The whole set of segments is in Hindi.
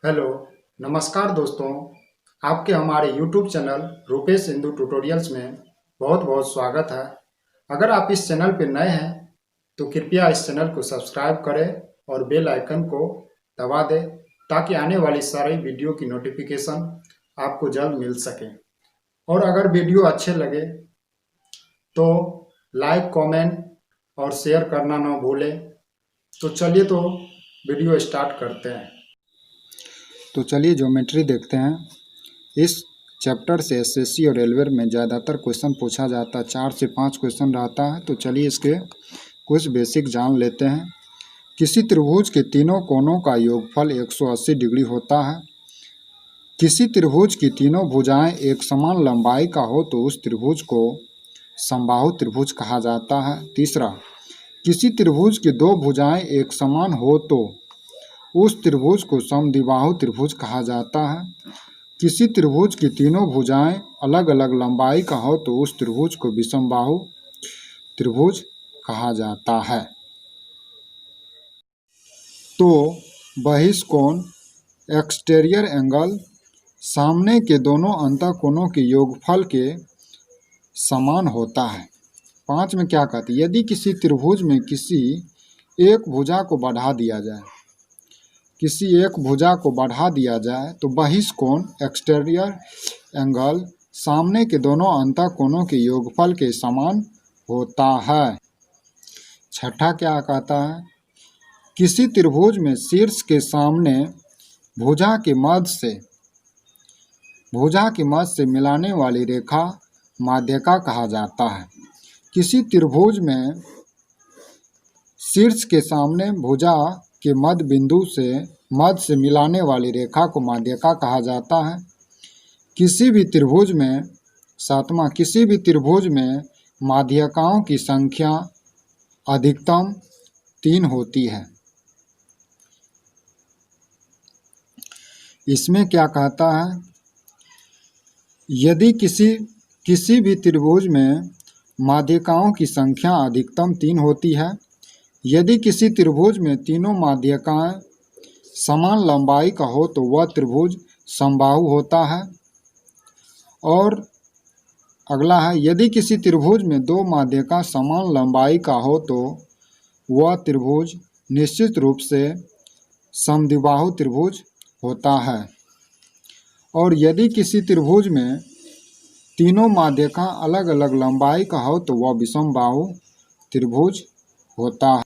हेलो, नमस्कार दोस्तों। आपके हमारे YouTube channel Rupesh Hindu tutorials में बहुत बहुत स्वागत है। अगर आप इस चैनल पर नए हैं तो कृपया इस चैनल को सब्सक्राइब करें और बेल आइकन को दबा दें ताकि आने वाली सारी वीडियो की नोटिफिकेशन आपको जल्द मिल सके। और अगर वीडियो अच्छे लगे तो लाइक, कमेंट और शेयर करना ना भूलें। तो चलिए वीडियो स्टार्ट करते हैं। तो चलिए ज्योमेट्री देखते हैं। इस चैप्टर से एसएससी और रेलवे में ज़्यादातर क्वेश्चन पूछा जाता है, 4 से 5 क्वेश्चन रहता है। तो चलिए इसके कुछ बेसिक जान लेते हैं। किसी त्रिभुज के तीनों कोनों का योगफल 180 डिग्री होता है। किसी त्रिभुज की तीनों भुजाएं एक समान लंबाई का हो तो उस त्रिभुज को समबाहु त्रिभुज कहा जाता है। तीसरा, किसी त्रिभुज की दो भुजाएं एक समान हो तो उस त्रिभुज को समद्विबाहु त्रिभुज कहा जाता है। किसी त्रिभुज की तीनों भुजाएं अलग अलग लंबाई का हो तो उस त्रिभुज को विषमबाहु त्रिभुज कहा जाता है। तो बहिष्कोण एक्सटीरियर एंगल सामने के दोनों अंतःकोणों के योगफल के समान होता है। 5 में क्या कहते हैं, यदि किसी त्रिभुज में किसी एक भुजा को बढ़ा दिया जाए तो बहिष्कोण एक्सटीरियर एंगल सामने के दोनों अंतःकोणों के योगफल के समान होता है। छठा क्या कहता है, किसी त्रिभुज में शीर्ष के सामने भुजा के मध्य से मिलाने वाली रेखा माध्यिका कहा जाता है। किसी त्रिभुज में शीर्ष के सामने भुजा के मध्य से मिलाने वाली रेखा को माध्यिका कहा जाता है। किसी भी त्रिभुज में माध्यिकाओं की संख्या अधिकतम 3 होती है। इसमें क्या कहता है, यदि किसी भी त्रिभुज में माध्यिकाओं की संख्या अधिकतम 3 होती है, यदि किसी त्रिभुज में तीनों माध्यिकाएं समान लंबाई का हो तो वह त्रिभुज समबाहु होता है। और अगला है, यदि किसी त्रिभुज में दो माध्यिका समान लंबाई का हो तो वह त्रिभुज निश्चित रूप से समद्विबाहु त्रिभुज होता है। और यदि किसी त्रिभुज में तीनों माध्यिका अलग अलग लंबाई का हो तो वह विषमबाहु त्रिभुज होता है।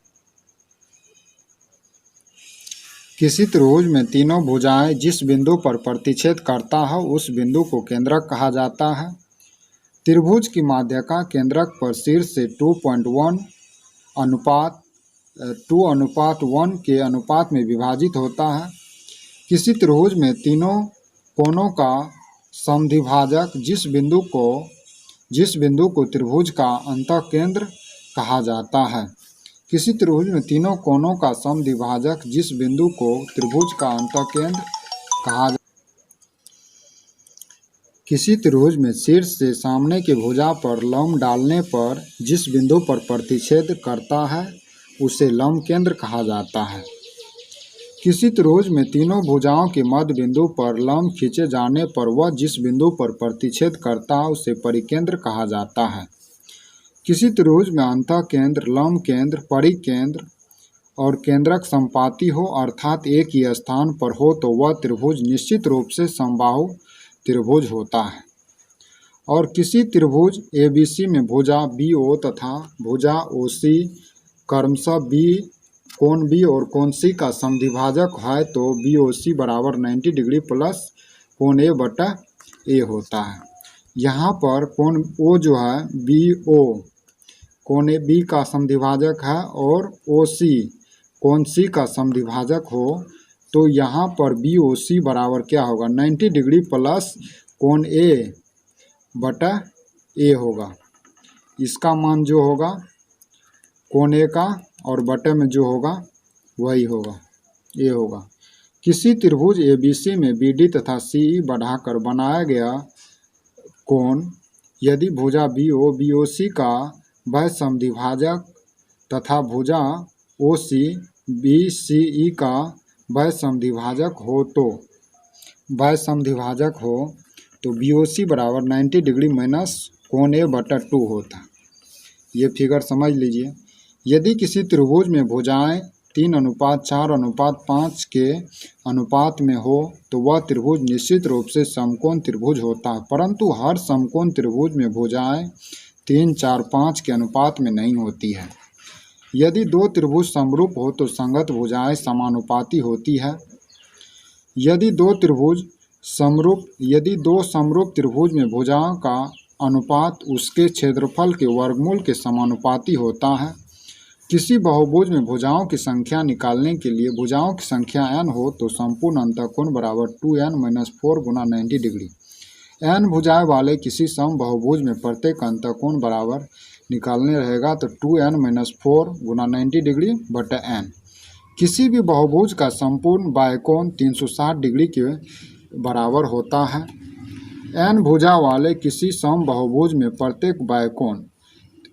किसी त्रिभुज में तीनों भुजाएं जिस बिंदु पर प्रतिच्छेद करता है उस बिंदु को केंद्रक कहा जाता है। त्रिभुज की माध्यिका केंद्रक पर शीर्ष से 2:1 के अनुपात में विभाजित होता है। किसी त्रिभुज में तीनों कोनों का समद्विभाजक जिस बिंदु को त्रिभुज का अंतःकेंद्र कहा जाता है। किसी त्रिभुज में तीनों कोनों का समद्विभाजक जिस बिंदु को त्रिभुज का अंतःकेंद्र कहा जाता है। किसी त्रिभुज में शीर्ष से सामने की भुजा पर लंब डालने पर जिस बिंदु पर प्रतिच्छेद करता है उसे लंब केंद्र कहा जाता है। किसी त्रिभुज में तीनों भुजाओं के मध्य बिंदु पर लंब खींचे जाने पर वह जिस बिंदु पर प्रतिच्छेद करता है उसे परिकेंद्र कहा जाता है। किसी त्रिभुज में अंतःकेंद्र, लंब केंद्र, परिकेंद्र और केंद्रक संपाती हो अर्थात एक ही स्थान पर हो तो वह त्रिभुज निश्चित रूप से समबाहु त्रिभुज होता है। और किसी त्रिभुज ABC में भुजा BO तथा भुजा OC क्रमशः कोण B और कोण C का समद्विभाजक है तो BOC बराबर 90 डिग्री प्लस कोण A/A होता है। यहाँ पर कोण O जो है BO कोण B का समद्विभाजक है और OC कोण C का समद्विभाजक हो तो यहाँ पर BOC बराबर क्या होगा, 90 डिग्री प्लस कोण A/A होगा। इसका मान जो होगा कोण A का और बटे में जो होगा वही होगा, A होगा। किसी त्रिभुज ABC में BD तथा CE बढ़ाकर बनाया गया कोण यदि भुजा BO BOC का वह समद्विभाजक तथा भुजा OC BCE का वह समद्विभाजक हो तो बाय समद्विभाजक हो तो BOC बराबर 90 डिग्री माइनस कोण A/2 होता। ये फिगर समझ लीजिए। यदि किसी त्रिभुज में भुजाएं 3:4:5 के अनुपात में हो तो वह त्रिभुज निश्चित रूप से समकोण त्रिभुज होता है, परंतु हर समकोण त्रिभुज में भुजाएं 3, 4, 5 के अनुपात में नहीं होती है। यदि दो त्रिभुज समरूप हो तो संगत भुजाएं समानुपाती होती है। यदि दो समरूप त्रिभुज में भुजाओं का अनुपात उसके क्षेत्रफल के वर्गमूल के समानुपाती होता है। किसी बहुभुज में भुजाओं की संख्या निकालने के लिए भुजाओं की संख्या n हो तो संपूर्ण अंतःकोण बराबर 2n-4 गुना 90 डिग्री। n भुजाएं वाले किसी सम बहुभुज में प्रत्येक अंतःकोण बराबर निकालने रहेगा तो 2n-4 गुना 90 डिग्री बटा n। किसी भी बहुभुज का संपूर्ण बाह्यकोण 360 डिग्री के बराबर होता है। n भुजा वाले किसी सम बहुभुज में प्रत्येक बाह्यकोण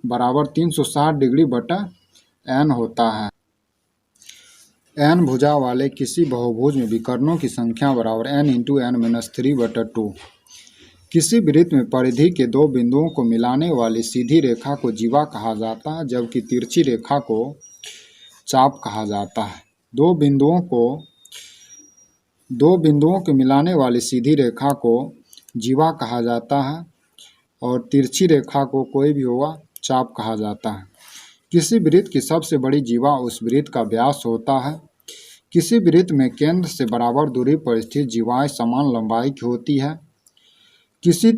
बराबर 360 डिग्री बटा n होता है। n भुजा वाले किसी बहुभुज में विकर्णों की संख्या बराबर n × n-3/2। किसी वृत्त में परिधि के दो बिंदुओं को मिलाने वाली सीधी रेखा को जीवा कहा जाता है, जबकि तिरछी रेखा को चाप कहा जाता है। दो बिंदुओं के मिलाने वाली सीधी रेखा को जीवा कहा जाता है और तिरछी रेखा को कोई भी होगा चाप कहा जाता है। किसी वृत्त की सबसे बड़ी जीवा उस वृत्त का व्यास होता है। किसी वृत्त में केंद्र से बराबर दूरी पर स्थित जीवाएं समान लंबाई की होती है। किसी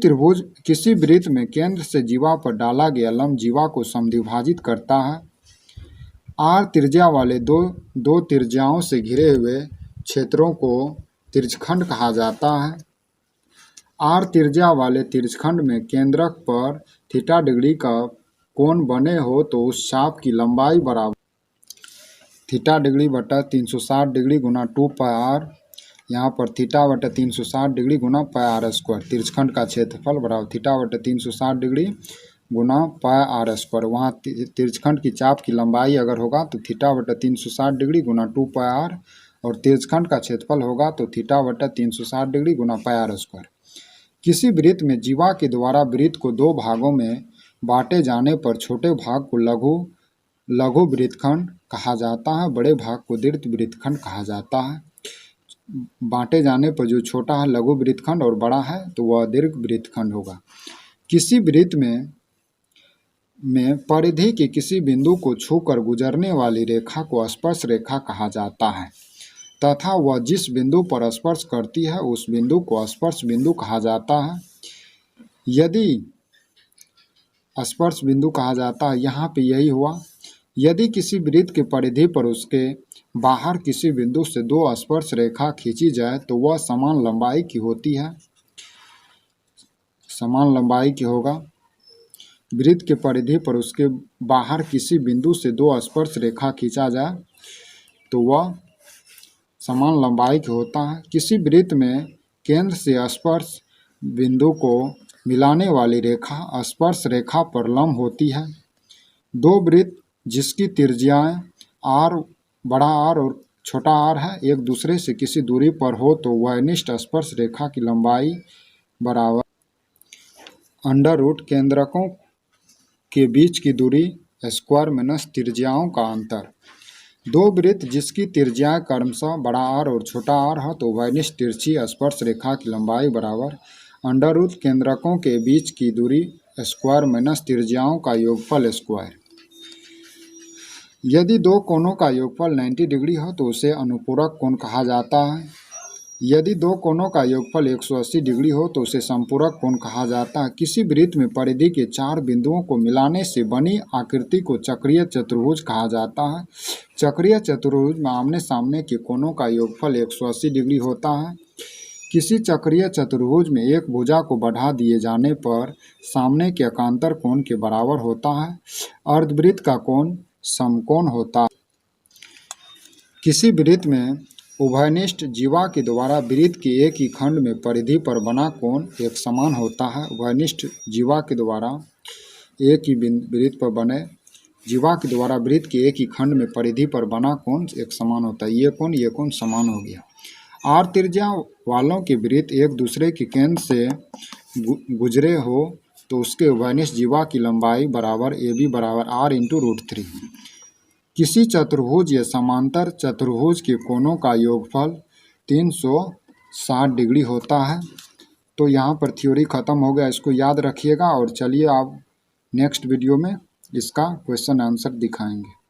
वृत्त में केंद्र से जीवा पर डाला गया लंब जीवा को समद्विभाजित करता है। r त्रिज्या वाले दो त्रिज्याओं से घिरे हुए क्षेत्रों को त्रिज्यखंड कहा जाता है। r त्रिज्या वाले त्रिज्यखंड में केंद्रक पर थीटा डिग्री का कोण बने हो तो उस चाप की लंबाई बराबर थीटा डिग्री बटा 360 डिग्री गुना 2πr, यहाँ पर थीटा बटा 360 डिग्री गुना πr²। त्रिज्यखंड का क्षेत्रफल बराबर थीटा बटा 360 डिग्री गुना πr²। वहाँ त्रिज्यखंड की चाप की लंबाई अगर होगा तो थीटा बटा 360 डिग्री गुना 2πr और त्रिज्यखंड का क्षेत्रफल होगा तो थीटा बटा 360 डिग्री गुना πr²। किसी वृत्त में जीवा के द्वारा वृत्त को दो भागों में बांटे जाने पर छोटे भाग को लघु वृत्तखंड कहा जाता है, बड़े भाग को दीर्घ वृत्तखंड कहा जाता है। बांटे जाने पर जो छोटा है लघु वृत्तखंड और बड़ा है तो वह दीर्घ वृत्तखंड होगा। किसी वृत्त में परिधि के किसी बिंदु को छूकर गुजरने वाली रेखा को स्पर्श रेखा कहा जाता है तथा वह जिस बिंदु पर स्पर्श करती है उस बिंदु को स्पर्श बिंदु कहा जाता है। यदि स्पर्श बिंदु कहा जाता है, यहाँ पे यही हुआ। यदि किसी वृत्त के परिधि पर उसके बाहर किसी बिंदु से दो स्पर्श रेखा खींची जाए तो वह समान लंबाई की होती है, समान लंबाई की होगा। वृत्त के परिधि पर उसके बाहर किसी बिंदु से दो स्पर्श रेखा खींचा जाए तो वह समान लंबाई की होता है। किसी वृत्त में केंद्र से स्पर्श बिंदु को मिलाने वाली रेखा स्पर्श रेखा पर लंब होती है। दो वृत्त जिसकी त्रिज्याएं बड़ा R और छोटा r है एक दूसरे से किसी दूरी पर हो तो वहनिष्ठ स्पर्श रेखा की लंबाई बराबर √ केंद्रकों के बीच की दूरी स्क्वायर माइनस त्रिज्याओं का अंतर। दो वृत्त जिसकी त्रिज्याएं क्रमशः बड़ा R और छोटा r है तो वहनिष्ठ तिरछी स्पर्श रेखा की लंबाई बराबर √ केंद्रकों के बीच की दूरी स्क्वायर माइनस त्रिज्याओं का योगफल स्क्वायर। यदि दो कोणों का योगफल 90 डिग्री हो तो उसे अनुपूरक कोण कहा जाता है। यदि दो कोणों का योगफल 180 डिग्री हो तो उसे समपूरक कोण कहा जाता है। किसी वृत्त में परिधि के चार बिंदुओं को मिलाने से बनी आकृति को चक्रीय चतुर्भुज कहा जाता है। चक्रीय चतुर्भुज में आमने सामने के कोणों का योगफल 180 डिग्री होता है। किसी चक्रीय चतुर्भुज में एक भुजा को बढ़ा दिए जाने पर सामने के एकांतर कोण के बराबर होता है। अर्धवृत्त का कोण समकोण होता है। किसी वृत्त में उभयनिष्ठ जीवा के द्वारा वृत्त के एक ही खंड में परिधि पर बना कोण एक समान होता है। उभयनिष्ठ जीवा के द्वारा एक ही वृत्त पर बने जीवा के द्वारा वृत्त के एक ही खंड में परिधि पर बना कोण एक समान होता है। ये कोण समान हो गया। आर त्रिज्या वालों के वृत्त एक दूसरे के केंद्र से गुजरे हो तो उसके उभयनिष्ठ जीवा की लंबाई बराबर AB बराबर R इंटू √3। किसी चतुर्भुज या समांतर चतुर्भुज के कोणों का योगफल 360 डिग्री होता है। तो यहाँ पर थ्योरी ख़त्म हो गया, इसको याद रखिएगा। और चलिए आप नेक्स्ट वीडियो में इसका क्वेश्चन आंसर दिखाएंगे।